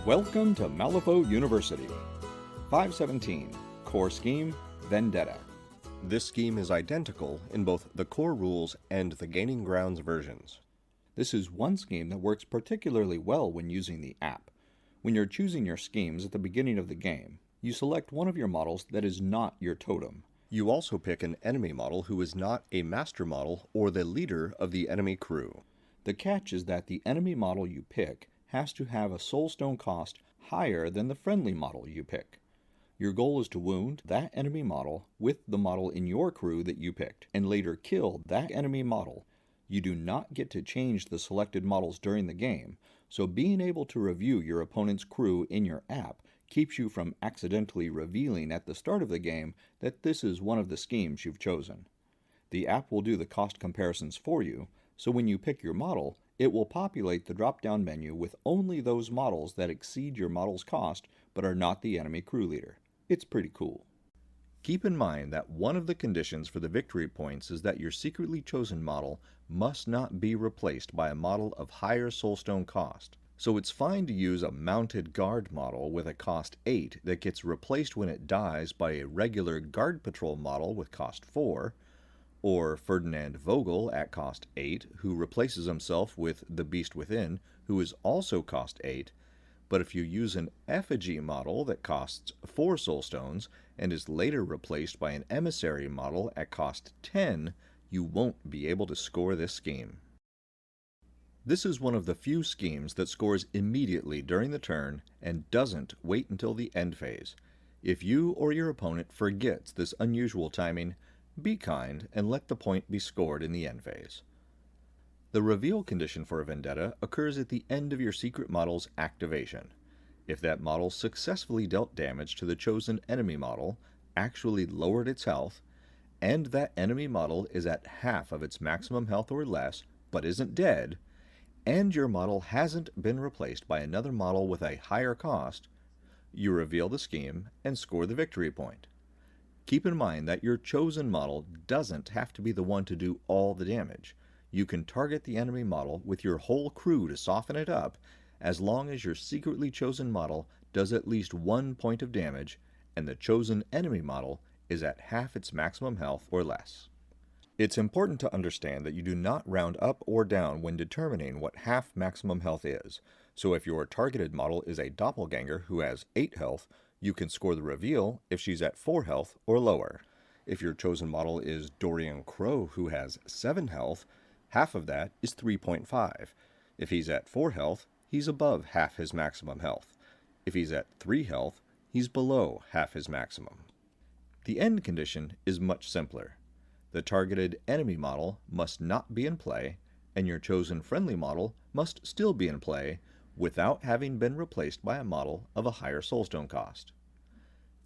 Welcome to Malifaux University. 517, Core Scheme Vendetta. This scheme is identical in both the Core Rules and the Gaining Grounds versions. This is one scheme that works particularly well when using the app. When you're choosing your schemes at the beginning of the game, you select one of your models that is not your totem. You also pick an enemy model who is not a master model or the leader of the enemy crew. The catch is that the enemy model you pick has to have a soulstone cost higher than the friendly model you pick. Your goal is to wound that enemy model with the model in your crew that you picked, and later kill that enemy model. You do not get to change the selected models during the game, so being able to review your opponent's crew in your app keeps you from accidentally revealing at the start of the game that this is one of the schemes you've chosen. The app will do the cost comparisons for you, so when you pick your model, it will populate the drop-down menu with only those models that exceed your model's cost but are not the enemy crew leader. It's pretty cool. Keep in mind that one of the conditions for the victory points is that your secretly chosen model must not be replaced by a model of higher soulstone cost. So it's fine to use a mounted guard model with a cost 8 that gets replaced when it dies by a regular guard patrol model with cost 4, or Ferdinand Vogel at cost 8, who replaces himself with the Beast Within, who is also cost 8, but if you use an effigy model that costs 4 soulstones and is later replaced by an emissary model at cost 10, you won't be able to score this scheme. This is one of the few schemes that scores immediately during the turn and doesn't wait until the end phase. If you or your opponent forgets this unusual timing, be kind and let the point be scored in the end phase. The reveal condition for a vendetta occurs at the end of your secret model's activation. If that model successfully dealt damage to the chosen enemy model, actually lowered its health, and that enemy model is at half of its maximum health or less, but isn't dead, and your model hasn't been replaced by another model with a higher cost, you reveal the scheme and score the victory point. Keep in mind that your chosen model doesn't have to be the one to do all the damage. You can target the enemy model with your whole crew to soften it up, as long as your secretly chosen model does at least 1 point of damage and the chosen enemy model is at half its maximum health or less. It's important to understand that you do not round up or down when determining what half maximum health is, so if your targeted model is a doppelganger who has 8 health, you can score the reveal if she's at 4 health or lower. If your chosen model is Dorian Crow who has 7 health, half of that is 3.5. If he's at 4 health, he's above half his maximum health. If he's at 3 health, he's below half his maximum. The end condition is much simpler. The targeted enemy model must not be in play, and your chosen friendly model must still be in play without having been replaced by a model of a higher soulstone cost.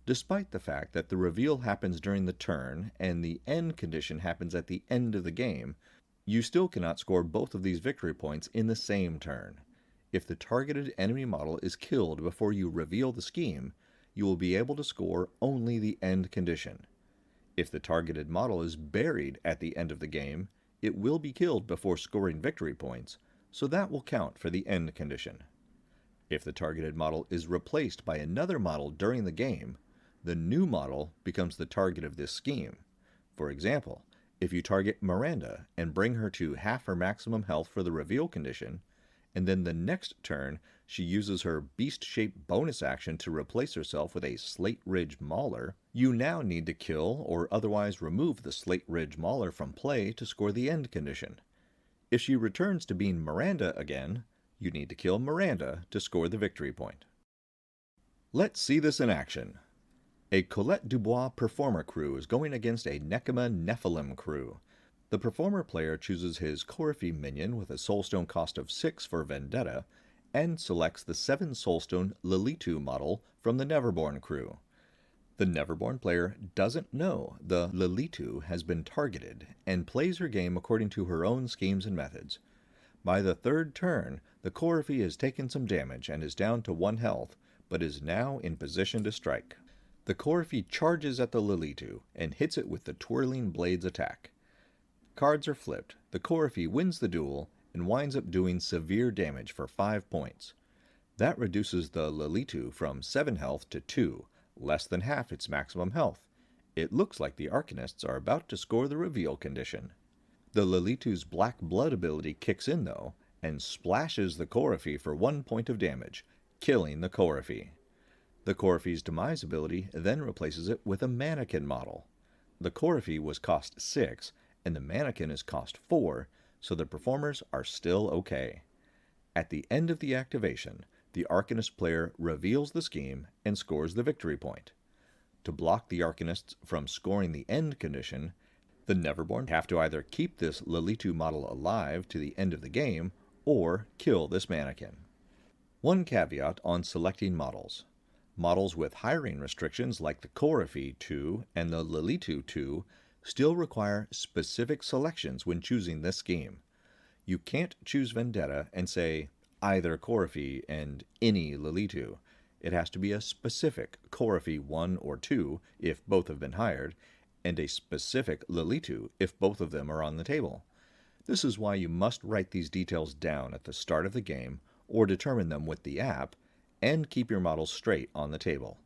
Despite the fact that the reveal happens during the turn and the end condition happens at the end of the game, you still cannot score both of these victory points in the same turn. If the targeted enemy model is killed before you reveal the scheme, you will be able to score only the end condition. If the targeted model is buried at the end of the game, it will be killed before scoring victory points, so that will count for the end condition. If the targeted model is replaced by another model during the game, the new model becomes the target of this scheme. For example, if you target Miranda and bring her to half her maximum health for the reveal condition, and then the next turn she uses her beast-shaped bonus action to replace herself with a Slate Ridge Mauler, you now need to kill or otherwise remove the Slate Ridge Mauler from play to score the end condition. If she returns to being Miranda again, you need to kill Miranda to score the victory point. Let's see this in action. A Colette Dubois performer crew is going against a Nekema Nephilim crew. The performer player chooses his Coryphée minion with a soulstone cost of 6 for Vendetta, and selects the 7 soulstone Lilitu model from the Neverborn crew. The Neverborn player doesn't know the Lilitu has been targeted, and plays her game according to her own schemes and methods. By the 3rd turn, the Coryphée has taken some damage and is down to 1 health, but is now in position to strike. The Coryphée charges at the Lilitu and hits it with the Twirling Blades attack. Cards are flipped, the Coryphée wins the duel, and winds up doing severe damage for 5 points. That reduces the Lilitu from 7 health to 2, less than half its maximum health. It looks like the Arcanists are about to score the reveal condition. The Lilitu's Black Blood ability kicks in though, and splashes the Coryphy for 1 point of damage, killing the Coryphy. The Coryphy's Demise ability then replaces it with a Mannequin model. The Coryphy was cost 6, and the Mannequin is cost 4, so the performers are still okay. At the end of the activation, the Arcanist player reveals the scheme and scores the victory point. To block the Arcanists from scoring the end condition, the Neverborn have to either keep this Lilitu model alive to the end of the game, or kill this mannequin. One caveat on selecting models. Models with hiring restrictions like the Coryphy 2 and the Lilitu 2 still require specific selections when choosing this scheme. You can't choose Vendetta and say either Coryphy and any Lilitu. It has to be a specific Coryphy 1 or 2 if both have been hired, and a specific Lilitu if both of them are on the table. This is why you must write these details down at the start of the game or determine them with the app, and keep your models straight on the table.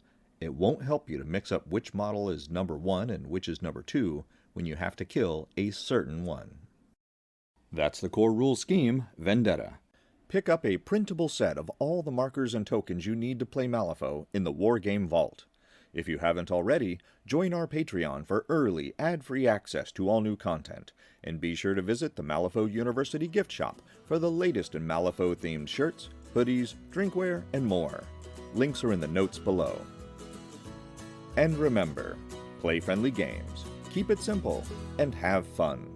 It won't help you to mix up which model is number 1 and which is number 2 when you have to kill a certain one. That's the Core Rules Scheme Vendetta. Pick up a printable set of all the markers and tokens you need to play Malifaux in the Wargames Vault. If you haven't already, join our Patreon for early, ad-free access to all new content, and be sure to visit the Malifaux University gift shop for the latest in Malifaux-themed shirts, hoodies, drinkware, and more. Links are in the notes below. And remember, play friendly games, keep it simple, and have fun.